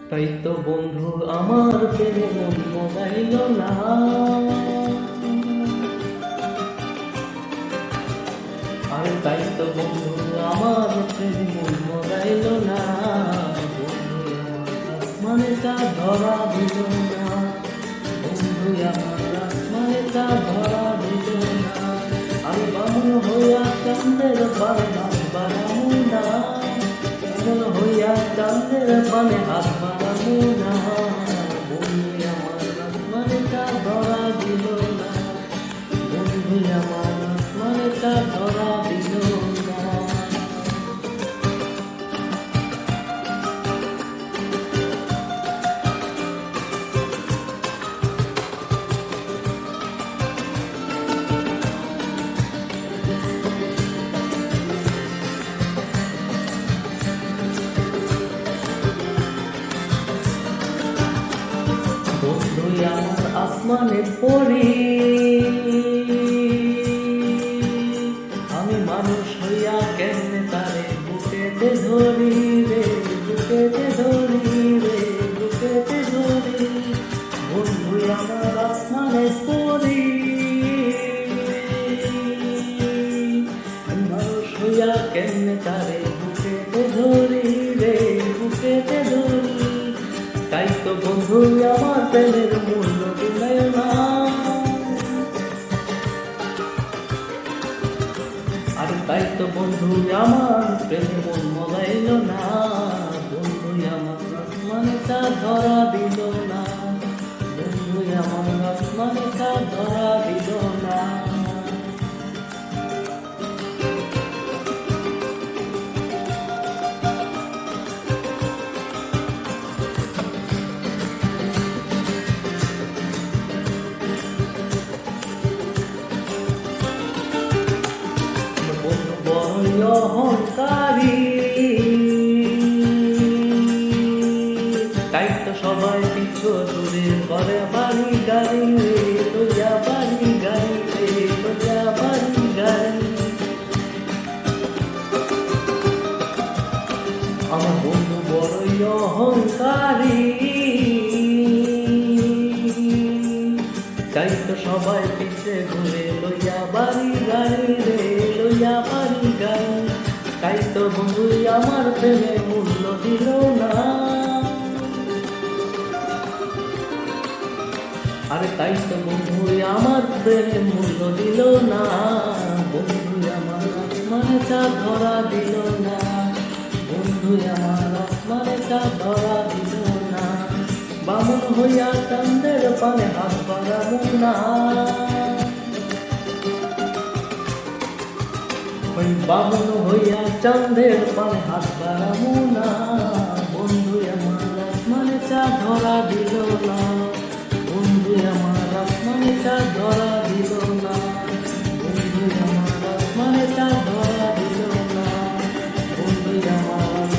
তাই তো বন্ধু আমার প্রেমে মন মোবাইল না। আর তাই তো বন্ধু আমার প্রেমে মন মোবাইল না। বন্ধু আমার আসমানে চাঁদ ধরা দিল না। বন্ধু আমার আসমানে চাঁদ ধরা দিল না। আমি বামুন হইয়া চাঁদের পানে হাত বাড়াবো না। বামুন হইয়া চাঁদের পানে হাত বাড়াবো না। বন্ধু আমার আসমানে চাঁদ ধরা দিল না। বন্ধু আমার আসমানে চাঁদ ধরা দিল না। বন্ধু আমার আসমানের পরি, আমি মানুষ হইয়া কেমনে তারে বুকেতে ধরি রে, বুকেতে ধরি রে, বুকেতে ধরি। বন্ধু আমার আসমানের পরি, আমি মানুষ হইয়া কেমনে তারে বুকেতে ধরি রে, বুকেতে ধরি। তাই তো বন্ধু আমার প্রেমের মূল্য দিলাই না। আর তাই তো বন্ধু আমার প্রেমে মন মোবাইল না। বন্ধু আমার আসমানে চাঁদ ধরা দিল না। বন্ধু আমার আসমানে চাঁদ ধরা দিল না। বন্ধু বড়ই অহংকারী, তাই তো সবাই পিছু দূরে করে বাড়ি গাড়ি রে, লইয়া বাড়ি গাড়ি রে, লইয়া বাড়ি গাড়ি। আমার বন্ধু বড়ই অহংকারী, তাই তো সবাই পিছে ঘুরে লইয়া বাড়ি গাড়ি রে, লইয়া বাড়ি গাড়ি। তাই তো বন্ধু আমার প্রেমে মূল্য দিল না। আরে তাই তো বন্ধু আমার প্রেমে মূল্য দিল না। বন্ধু আমার আসমানে চাঁদ ধরা দিল না। বন্ধু আমার আসমানে চাঁদ ধরা দিল না। বামুন হইয়া চাঁদের পানে হাত বাড়াবো না। ওই বামুন হইয়া চাঁদের পানে হাত বাড়াবো না। বন্ধু আমার আসমানে চাঁদ ধরা দিল না। বন্ধু আমার আসমানে চাঁদ ধরা দিল না। বন্ধু আমার আসমানে চাঁদ ধরা দিল না। বন্ধু আমার